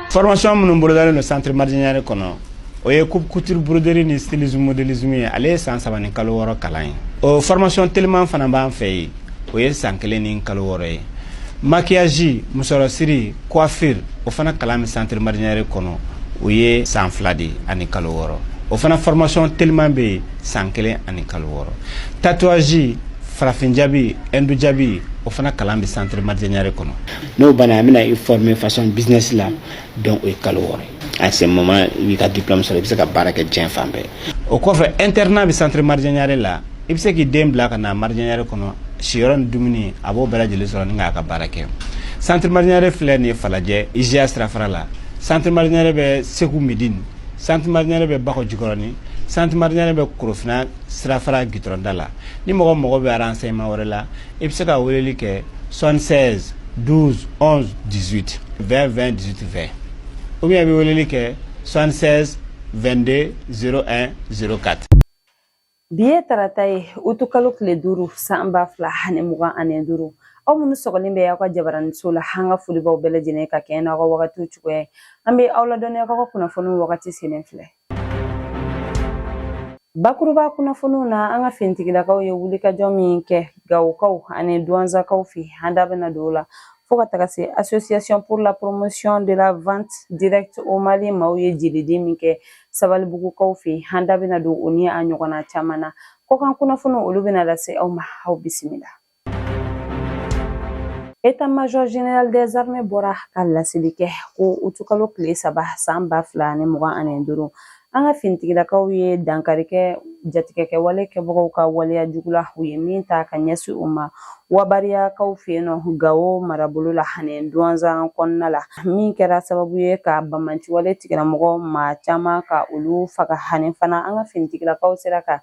Formation minnu bolodalen no centre Mardianière kɔnɔ o ye coupe couture broderie ni stylisme modélisme ye ale ye san 3 ni kalo 6 kalan ye o formation tellement fana b'an fɛ ye o ye san 1 ni kalo 6 ye maquillage musorosiri coiffure o fana kalan mi centre Mardianière kɔnɔ o ye san 2 de ani kalo 6 o fana formation tellement be san 1 ani kalo 6 tatouage farafin jabi endu jabi o fana kalan bi centre Mardianière kɔnɔ no bana amina i former façon business la donc o kalo 6 à ce moment i ka diplôme sɔrɔ i bɛ se ka baara kɛ diɲɛ fan bɛɛ o kɔfɛ internat bi centre Mardianière la i bɛ se k'i den bila ka na Mardianière kɔnɔ siyɔrɔ ni dumuni a b'o bɛɛ lajɛlen sɔrɔ ni k'a ka baara kɛ centre Mardianière filɛ nin ye Falajɛ IGA sirafara la centre Mardianière bɛ Segu Médine centre Mardianière bɛ Bakɔ Jikɔrɔni centre Mardianière bɛ Korofina sirafara gitɔrɔnda la ni mɔgɔ bɛ renseignement wɛrɛ la i bɛ se ka weleli kɛ 76 12 11 18 20 20 18 20 ou bien i bɛ weleli kɛ 76 22 01 04. Bi ye tarata ye utukalo tile 5 san 2025 aw minnu sɔgɔlen bɛ aw ka jabaraniso la an ka foli b'aw bɛɛ lajɛlen ka kɛɲɛ n'aw ka wagatiw cogoya ye an bɛ aw ladɔnniya aw ka kunnafoniw wagati selen filɛ bakuruba kunnafoniw na an ka fintigilakaw ye wulikajɔ min kɛ gawukaw ani duwanzakaw fɛ an da bɛna don o la fo ka taga se association pour la promotion de la vente directe au Mali maaw ye jeliden min kɛ sabalibugukaw fɛ an da bɛna don o ni a ɲɔgɔnna caman na kɔkan kunnafoniw olu bɛna lase aw ma aw bisimila. État-major général des armées bɔra ka laseli kɛ ko utukalo tile 3 san 2025 an ka fintigilakaw ye dankari kɛ jatigɛkɛ wale kɛbagaw ka waleya jugu la u ye min ta ka ɲɛsi u ma wabariyakaw fɛ yen nɔ Gawo marabolo la ani duwanzan kɔnɔna la min kɛra sababu ye ka bamanci wale tigilamɔgɔ maa caman ka olu faga hani fana an ka fintigilakaw sera ka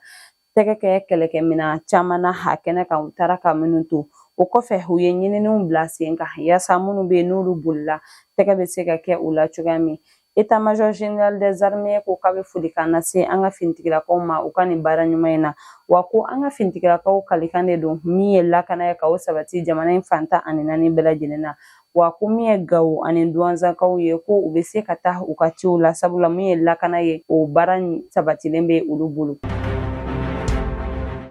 tɛgɛ kɛ kɛlɛkɛmina caman na a kɛnɛ kan u taara ka minnu to o kɔfɛ u ye ɲininiw bila sen kan yaasa minnu bɛ yen n'olu bolila tɛgɛ bɛ se ka kɛ u la cogoya min État-major général des armées ko k'a bɛ folikan lase an ka fintigilakaw ma u ka nin baara ɲuman in na wa ko an ka fintigilakaw kalikan de don min ye lakana ye ka o sabati jamana in fantan ani 4 bɛɛ lajɛlen na wa ko min ye Gawo ani duwanzakaw ye ko u bɛ se ka taa u ka ciw la sabula min ye lakana ye o baara sabatilen bɛ olu bolo.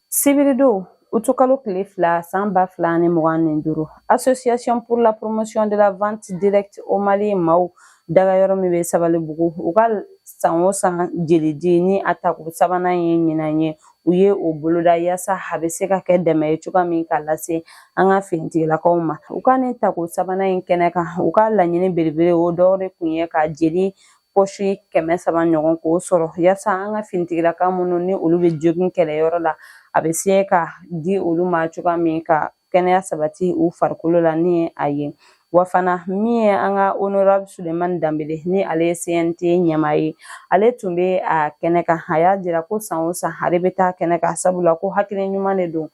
Sibirido utukalo tile 2 san 2025 association pour la promotion de la vente directe au Mali maaw daga yɔrɔ min bɛ Sabalibugu u ka san o san jeliji ni a tako sabanan ye ɲinan ye u ye o boloda yaasa a bɛ se ka kɛ dɛmɛ ye cogoya min ka lase an ka fintigilakaw ma u ka nin tako sabanan in kɛnɛ kan u ka laɲini belebele o dɔw de kun ye ka jeli posi 300 ɲɔgɔn k'o sɔrɔ yaasa an ka fintigilaka minnu ni olu bɛ jogin kɛlɛyɔrɔ la a bɛ se ka di olu ma cogoya min ka kɛnɛya sabati u farikolo la ni a ye wa fana min ye an ka honorable Sulemani Danbele ni ale ye CNT ɲɛmaa ye ale tun bɛ a kɛnɛ kan a y'a jira ko san o san ale bɛ taa kɛnɛ kan sabula ko hakili ɲuman de don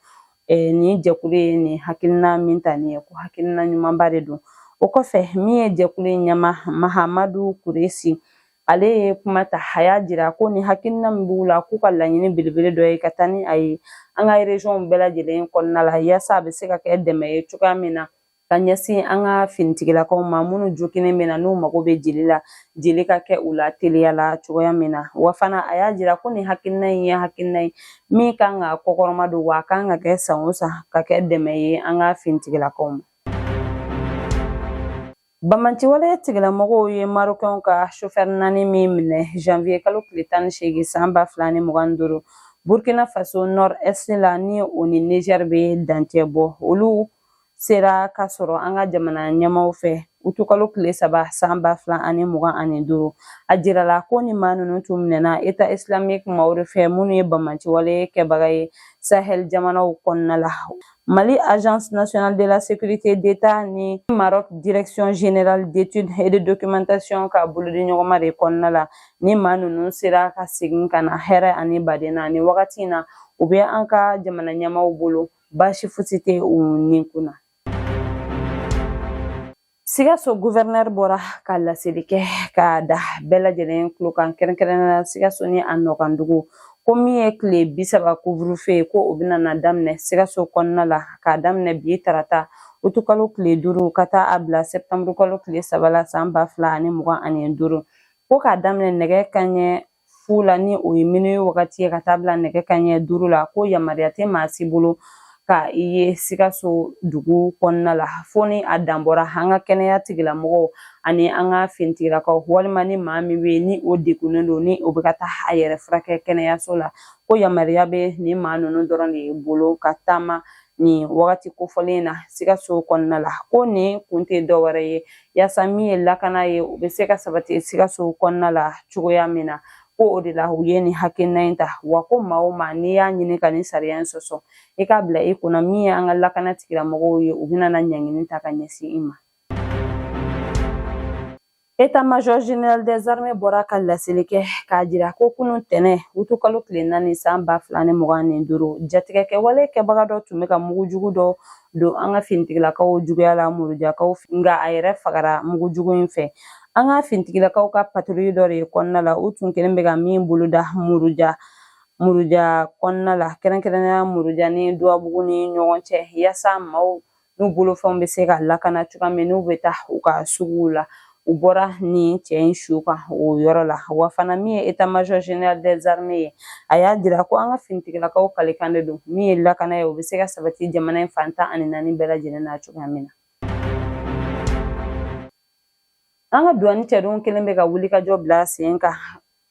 nin jɛkulu ye nin hakilina min ta nin ye ko hakilina ɲumanba de don o kɔfɛ min ye jɛkulu ɲɛmaa Mahamadu Kuresi ale ye kuma ta a y'a jira ko ni hakilina min b'u la k'u ka laɲini belebele dɔ ye ka taa ni a ye an ka région bɛɛ lajɛlen kɔnɔna la yaasa a bɛ se ka kɛ dɛmɛ ye cogoya min na ka ɲɛsin an ka finitigilakaw ma minnu jokinen bɛ na n'u mago bɛ jeli la jeli ka kɛ u la teliya la cogoya min na wa fana a y'a jira ko ni hakilina in ye hakilina ye min kan ka kɔkɔrɔma don wa a kan ka kɛ san o san ka kɛ dɛmɛ ye an ka finitigilakaw ma. Bamanciwale tigilamɔgɔw ye Marokɛnw ka chauffeur 4 min minɛ janvier kalo tile 18 san 2025 Burkina Faso nord-est la ni o ni Niger bɛ dancɛ bɔ olu sera ka sɔrɔ an ka jamana ɲɛmaaw fɛ utukalo tile 3 san 2025 a jirala ko ni maa ninnu tun minɛna État islamique maaw de fɛ minnu ye bamanciwale kɛbaga ye Sahel jamanaw kɔnɔna la Mali Agence nationale de la sécurité d'État ni Maroc direction générale d'études et de documentation ka bolodi ɲɔgɔnma de kɔnɔna la ni maa ninnu sera ka segin ka na hɛrɛ ani baden na ni wagati in na u bɛ an ka jamana ɲɛmaaw bolo baasi fosi tɛ u ni kunna. Sikaso gouverneur bɔra ka laseli kɛ ka da bɛɛ lajɛlen tulo kan kɛrɛnkɛrɛnnenya la Sikaso ni a nɔkandugu ko min ye tile 30 couvre-feu ko o bɛna na daminɛ Sikaso kɔnɔna la k'a daminɛ bi tarata utu kalo tile 5 ka taa a bila septembre kalo tile 3 la san 2025 ko k'a daminɛ nɛgɛ kanɲɛ 10 la ni o ye minuit wagati ye ka taa bila nɛgɛ kanɲɛ 5 la ko yamaruya tɛ maa si bolo ka i ye Sikaso dugu kɔnɔna la fo ni a dan bɔra an ka kɛnɛya tigilamɔgɔw ani an ka finitigilakaw walima ni maa min bɛ ni o degunnen don ni o bɛ ka taa a yɛrɛ furakɛ kɛnɛyaso la ko yamaruya bɛ ni maa ninnu dɔrɔn de bolo ka taama nin wagati kofɔlen na Sikaso kɔnɔna la ko nin kun tɛ dɔwɛrɛ ye yaasa min ye lakana ye o bɛ se ka sabati Sikaso kɔnɔna la cogoya min na ko o de la u ye nin hakilina in ta wa ko maa o maa n'i y'a ɲini ka nin sariya in sɔsɔ i k'a bila i kunna min ye an ka lakana tigilamɔgɔw ye u bɛna na ɲangini ta ka ɲɛsin i ma. État-major général des armées bɔra ka laseli kɛ k'a jira ko kunun tɛnɛ utu kalo tile 4 san 2025 jatigɛkɛwale kɛbaga dɔ tun bɛ ka mugujugu dɔ don an ka finitigilakaw juguya la murujakaw nka a yɛrɛ fagara mugujugu in fɛ. An ka finitigilakaw ka patrouille dɔ de kɔnɔna la u tun kelen bɛ ka min boloda muruja kɔnɔna la kɛrɛnkɛrɛnnenya muruja ni duwabugu ni ɲɔgɔn cɛ yaasa maaw n'u bolofɛnw bɛ se ka lakana cogoya min n'u bɛ taa u ka suguw la. U bɔra ni cɛ in su kan o yɔrɔ la wa fana min ye état-major général des armées ye a y'a jira ko an ka finitigilakaw kalikan de don min ye lakana ye o bɛ se ka sabati jamana in fan 14 bɛɛ lajɛlen na cogoya min na. An ka douane cɛdenw kelen bɛ ka wulikajɔ bila sen kan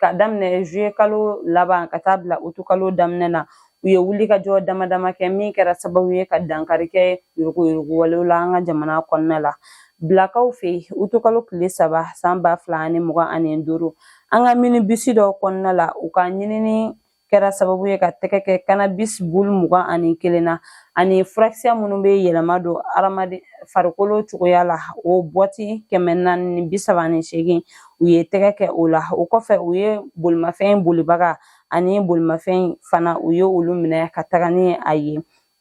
ka daminɛ juillet kalo laban ka taa bila août kalo daminɛ na u ye wulikajɔ damadama kɛ min kɛra sababu ye ka dankari kɛ yuruguyuruguwalew la an ka jamana kɔnɔna la. Bilakaw fɛ août kalo tile 3 san 2025 an ka minibus dɔ kɔnɔna la u ka ɲinini kɛra sababu ye ka tɛgɛ kɛ cannabis bulu 21 na ani furakisɛ minnu bɛ yɛlɛma don adamaden farikolo cogoya la o bɔti 438 u ye tɛgɛ kɛ o la o kɔfɛ u ye bolimafɛn bolibaga ani bolimafɛn fana u ye olu minɛ ka taga ni a ye.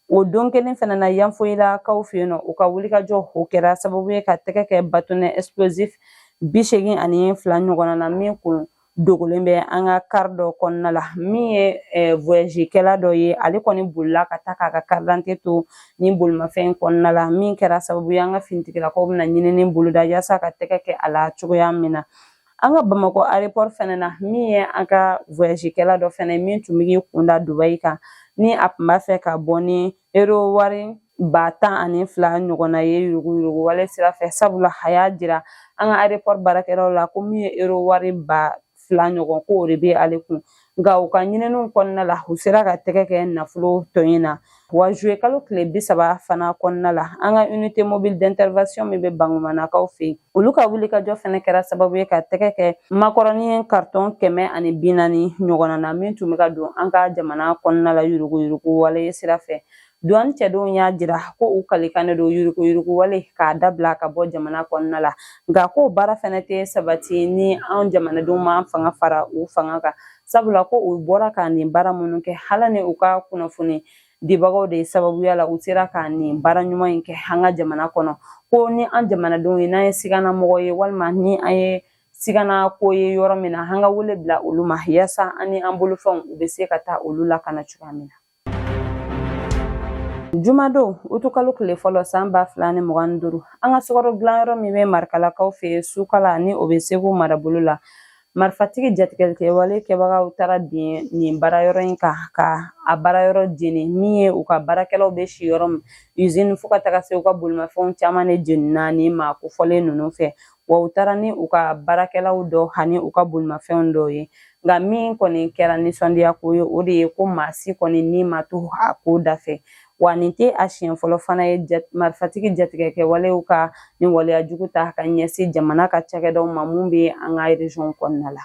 O don kelen fana na yanfoyilakaw fɛ yen nɔ u ka wulikajɔ o kɛra sababu ye ka tɛgɛ kɛ bâtonnet explosif 82 ɲɔgɔnna na min kun dogolen bɛ an ka car dɔ kɔnɔna la min ye voyagekɛla dɔ ye ale kɔni bolila ka taa k'a ka carte d'identité to ni bolimafɛn kɔnɔna la min kɛra sababu ye an ka finitigilakaw bɛna ɲinini boloda yaasa ka tɛgɛ kɛ a la cogoya min na. An ka Bamakɔ aéroport fana na min ye an ka voyagekɛla dɔ fana min tun bɛ kunda Dubayi kan ni a tun b'a fɛ ka bɔ ni euro wari 12,000 ɲɔgɔnna ye yuruguyuruguwale sira fɛ sabula a y'a jira an ka aéroport baarakɛlaw la ko min ye euro wari 2,000 ɲɔgɔn ko o de bɛ ale kun nka u ka ɲininiw kɔnɔna la u sera ka tɛgɛ kɛ nafolo tɔɲin na wa juillet kalo tile 30 fana kɔnɔna la an ka unité mobile d'intervention min bɛ Bangumanakaw fɛ yen olu ka wulikajɔ fana kɛra sababu ye ka tɛgɛ kɛ makɔrɔni carton 140 ɲɔgɔnna na min tun bɛ ka don an ka jamana kɔnɔna la yuruguyuruguwale sira fɛ. Douane cɛdenw y'a jira ko u kalikan de don yuruguyuruguwale k'a dabila ka bɔ jamana kɔnɔna la nka ko baara fana tɛ sabati ni an jamanadenw ma fanga fara u fanga kan sabula ko u bɔra ka nin baara minnu kɛ hala ni u ka kunnafoni dibagaw de sababuya la u sera ka nin baara ɲuman in kɛ an ka jamana kɔnɔ ko ni an jamanadenw ye n'an ye sigana mɔgɔ ye walima ni an ye sigana ko ye yɔrɔ min na an ka wele bila olu ma yaasa an ni an bolofɛnw u bɛ se ka taa olu lakana cogoya min na. Jumadon août kalo tile fɔlɔ san 2025 an ka sukaro dilanyɔrɔ min bɛ Marikalakaw fɛ Sukala ni o bɛ Segu marabolo la marifatigi jatigɛlikɛwale kɛbagaw taara bin nin baarayɔrɔ in kan ka a baarayɔrɔ jeni min ye u ka baarakɛlaw bɛ si yɔrɔ min usine fo ka taga se u ka bolimafɛnw caman de jenina ni maa kofɔlen ninnu fɛ wa u taara ni u ka baarakɛlaw dɔ ani u ka bolimafɛnw dɔw ye nka min kɔni kɛra nisɔndiya ko ye o de ye ko maa si kɔni ni ma to a ko dafɛ wa nin tɛ a siɲɛ fɔlɔ fana ye marifatigi jatigɛkɛwalew ka nin waleyajugu ta ka ɲɛsin jamana ka cakɛdaw ma mun bɛ an ka région kɔnɔna la.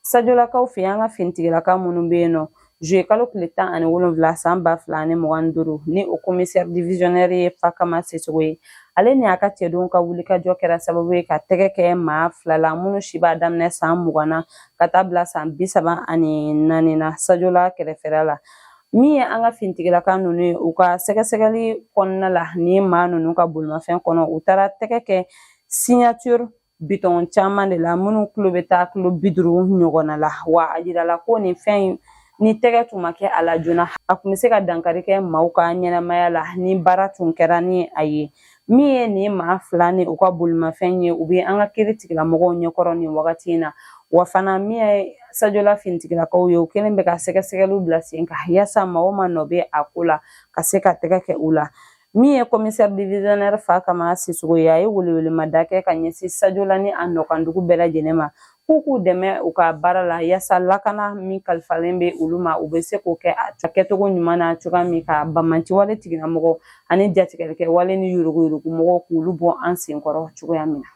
Sajolakaw fɛ an ka finitigilaka minnu bɛ yen nɔ juillet kalo tile 17 san 2025 ni o commissaire divisionnaire ye Fakama Sesogo ye ale ni a ka cɛdenw ka wulikajɔ kɛra sababu ye ka tɛgɛ kɛ maa 2 la minnu si b'a daminɛ san 20 na ka taa bila san 34 na Sajola kɛrɛfɛla la. Min ye an ka finitigilaka ninnu ye u ka sɛgɛsɛgɛli kɔnɔna la ni maa ninnu ka bolimafɛn kɔnɔ u taara tɛgɛ kɛ signature bitɔn caman de la minnu tulo bɛ taa kilo 50 ɲɔgɔnna la wa a jirala ko nin fɛn ni tɛgɛ tun ma kɛ a la joona a kun bɛ se ka dankari kɛ maaw ka ɲɛnamaya la ni baara tun kɛra ni a ye. Min ye nin maa fila ni u ka bolimafɛn ye u bɛ an ka kiiri tigilamɔgɔw ɲɛkɔrɔ nin wagati in na, wa fana min ye Sajola finitigilakaw ye u kɛlen bɛ ka sɛgɛsɛgɛliw bila sen kan yaasa maa o maa nɔ bɛ a ko la ka se ka tɛgɛ kɛ u la. Min ye commissaire divisionnaire Fakama Sisogo ye a ye welewelemada kɛ ka ɲɛsin Sajola ni a nɔkandugu bɛɛ lajɛlen ma k'u dɛmɛ u ka baara la yaasa lakana min kalifalen bɛ olu ma u bɛ se k'o kɛ a kɛcogo ɲuman na cogoya min ka Bamanci wale tigilamɔgɔ ani jatigɛlikɛ wale ni yuruguyurugumɔgɔw k'olu bɔ an senkɔrɔ cogoya min na.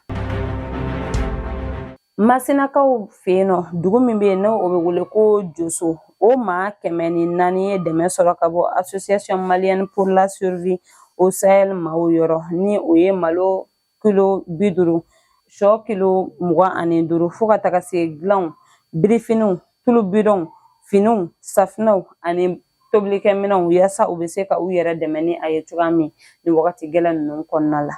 Masinakaw fɛ yen nɔ dugu min bɛ yen n'o bɛ wele ko Joso o maa 104 ye dɛmɛ sɔrɔ ka bɔ Association Malienne pour la Survie au Sahel maaw yɔrɔ ni o ye malo kilo 50, sɔ kilo 25 fo ka taga se dilanw, birifiniw, tulu bidɔnw, finiw, safinɛw ani tobilikɛminɛnw yaasa u bɛ se ka u yɛrɛ dɛmɛ ni a ye cogoya min ni wagati gɛlɛn ninnu kɔnɔna la.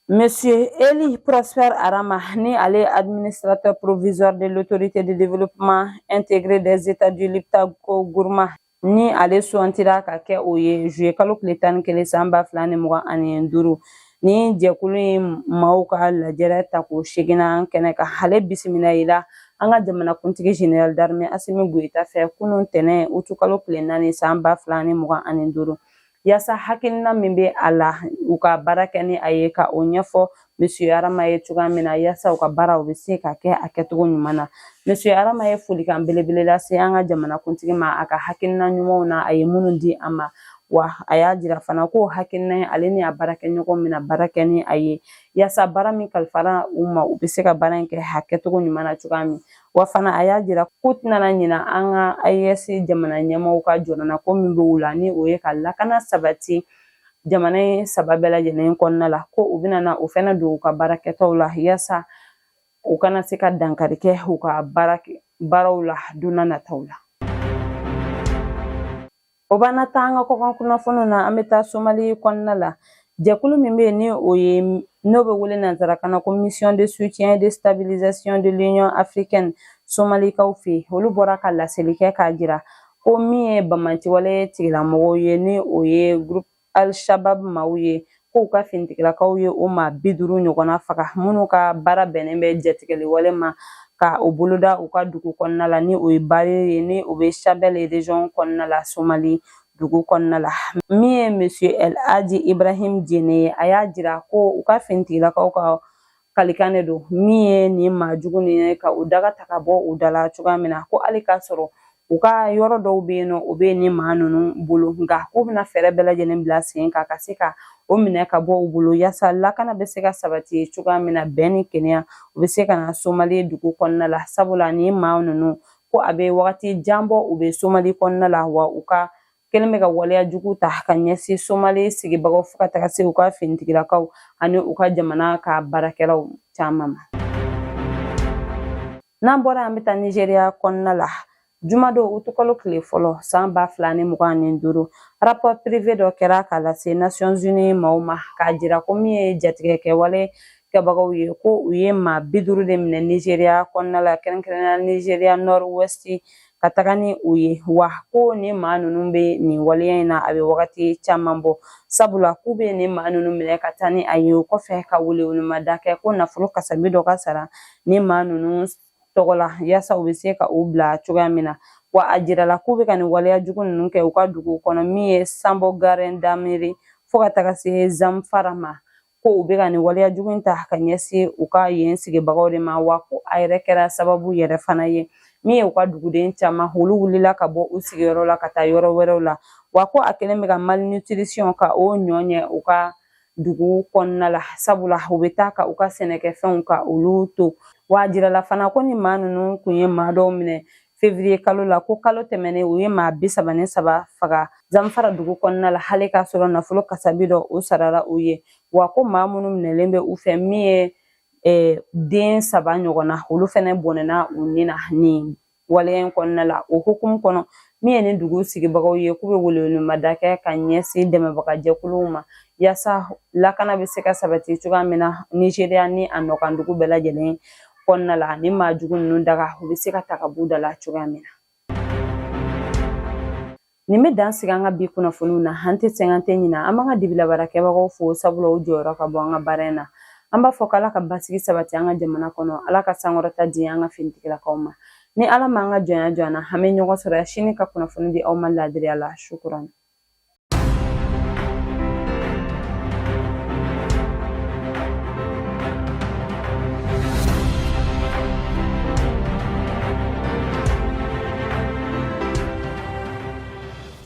Monsieur Eli Prosper Arama ni ale administrateur provisoire de l'autorité de développement intégré des États du Liptako Gourma ni ale suwantira ka kɛ o ye juillet kalo tile 11 san 2025 ni jɛkulu in maaw ka lajɛrɛ ta ko seginna kɛnɛ ka ale bisimila i la an ka jamanakuntigi général d'armée Asimi Goyita fɛ kunun tɛnɛ utu kalo tile 4 san 2025 yaasa hakilina min bɛ a la u ka baara kɛ ni a ye ka o ɲɛfɔ Monsieur Arama ye cogoya min na yaasa u ka baara u bɛ se ka kɛ a kɛcogo ɲuman na. Monsieur Arama ye folikan belebele lase an ka jamanakuntigi ma a ka hakilina ɲumanw na a ye minnu di a ma wa a y'a jira fana ko hakilina ale ni a baarakɛɲɔgɔn bɛna baara kɛ ni a ye yaasa baara min kalifara u ma u bɛ se ka baara in kɛ a kɛcogo ɲuman na cogoya min, wa fana a y'a jira k'u tɛna ɲina an ka AES jamana ɲɛmaaw ka jɔrɔna ko min bɛ u la ni o ye ka lakana sabati jamana in saba bɛɛ lajɛlen kɔnɔna la ko u bɛna na o fana don u ka baarakɛtaw la yaasa u kana se ka dankari kɛ u ka baaraw la don n'a nataw la. O b'an ta an ka kɔkan kunnafoniw na an bɛ taa Somali kɔnɔna la. Jɛkulu min bɛ yen ni o ye n'o bɛ wele nanzarakan na ko mission de soutien et de stabilisation de l'Union africaine Somalikaw fɛ olu bɔra ka laseli kɛ k'a jira ko min ye Bamanci wale tigilamɔgɔw ye ni o ye groupe Al-Shabab maaw ye k'u ka finitigilakaw ye o maa 50 ɲɔgɔnna faga minnu ka baara bɛnnen bɛ jatigɛli wale ma ka o boloda u ka dugu kɔnɔna la ni o ye Bari ye ni o bɛ Shabelle région kɔnɔna la Somali dugu kɔnɔna la. Min ye Monsieur El Hadji Ibrahim Diéné ye a y'a jira ko u ka finitigilakaw ka kalikan de don min ye nin maa jugu ni ka u daga ta ka bɔ u da la cogoya min na ko hali k'a sɔrɔ u ka yɔrɔ dɔw bɛ yen nɔ o bɛ nin maa ninnu bolo nka k'u bɛna fɛɛrɛ bɛɛ lajɛlen bila sen kan ka se ka o minɛ ka bɔ u bolo yaasa lakana bɛ se ka sabati cogoya min na bɛn ni kɛnɛya u bɛ se ka na Somali dugu kɔnɔna la sabula nin maa ninnu ko a bɛ wagati jan bɔ u bɛ Somali kɔnɔna la wa u ka kɛlen bɛ ka waleya jugu ta ka ɲɛsin Somali sigibagaw fo ka taga se u ka finitigilakaw ani u ka jamana ka baarakɛlaw caman ma. N'an bɔra an bɛ taa Nigeriya kɔnɔna la. Jumadon utukalo tile fɔlɔ san 2025 rapport privé dɔ kɛra k'a lase Nations Unies maaw ma k'a jira ko min ye jatigɛkɛwale kɛbagaw ye ko u ye maa 50 de minɛ Nigeriya kɔnɔna la kɛrɛnkɛrɛnnenya Nigeriya Nord West ka taga ni u ye wa ko ni maa ninnu bɛ nin waleya in na a bɛ wagati caman bɔ sabula k'u bɛ nin maa ninnu minɛ ka taa ni a ye o kɔfɛ ka welewelemada kɛ ko nafolo kasabi dɔ ka sara ni maa ninnu tɔgɔ la yaasa u bɛ se ka u bila cogoya min na wa a jirala k'u bɛ ka nin waleya jugu ninnu kɛ u ka dugu kɔnɔ min ye Sambo Garen Damiri fo ka taga se Zamfara ma ko u bɛ ka nin waleya jugu in ta ka ɲɛsin u ka yen sigibagaw de ma wa ko a yɛrɛ kɛra sababu yɛrɛ fana ye min ye u ka duguden caman olu wulila ka bɔ u sigiyɔrɔ la ka taa yɔrɔ wɛrɛw la wa ko a kɛlen bɛ ka malnutrition ka o ɲɔ u ka dugu kɔnɔna la sabula u bɛ taa ka u ka sɛnɛkɛfɛnw ka olu to wa jirala fana ko ni maa ninnu kun ye maa dɔw minɛ février kalo la ko kalo tɛmɛnen u ye maa 33 faga Zamfara dugu kɔnɔna la hali k'a sɔrɔ nafolo kasabi dɔ o sarara u ye wa ko maa minnu minɛlen bɛ u fɛ min ye den 3 ɲɔgɔnna olu fɛnɛ bɔnɛna u ni na nin waleya in kɔnɔna la o hukumu kɔnɔ min ye nin dugu sigibagaw ye k'u bɛ welewelemada kɛ ka ɲɛsin dɛmɛbaga jɛkuluw ma yaasa lakana bɛ se ka sabati cogoya min na Nigeriya ni a nɔkan dugu bɛɛ lajɛlen kɔnɔna la ni maa jugu ninnu daga u bɛ se ka ta ka b'u da la cogoya min na. Nin bɛ dan sigi an ka bi kunnafoniw na an tɛ sɛgɛn an tɛ ɲina an b'an ka dibila baarakɛbagaw fo sabula o jɔyɔrɔ ka bɔ an ka baara in na. An b'a fɔ k'Ala ka basigi sabati an ka jamana kɔnɔ, Ala ka sankɔrɔta di an ka finitigilakaw ma. Ni Ala m'an ka jɔnya jɔ an na, an bɛ ɲɔgɔn sɔrɔ yan sini ka kunnafoni di aw ma laadiriya la. Shukuran.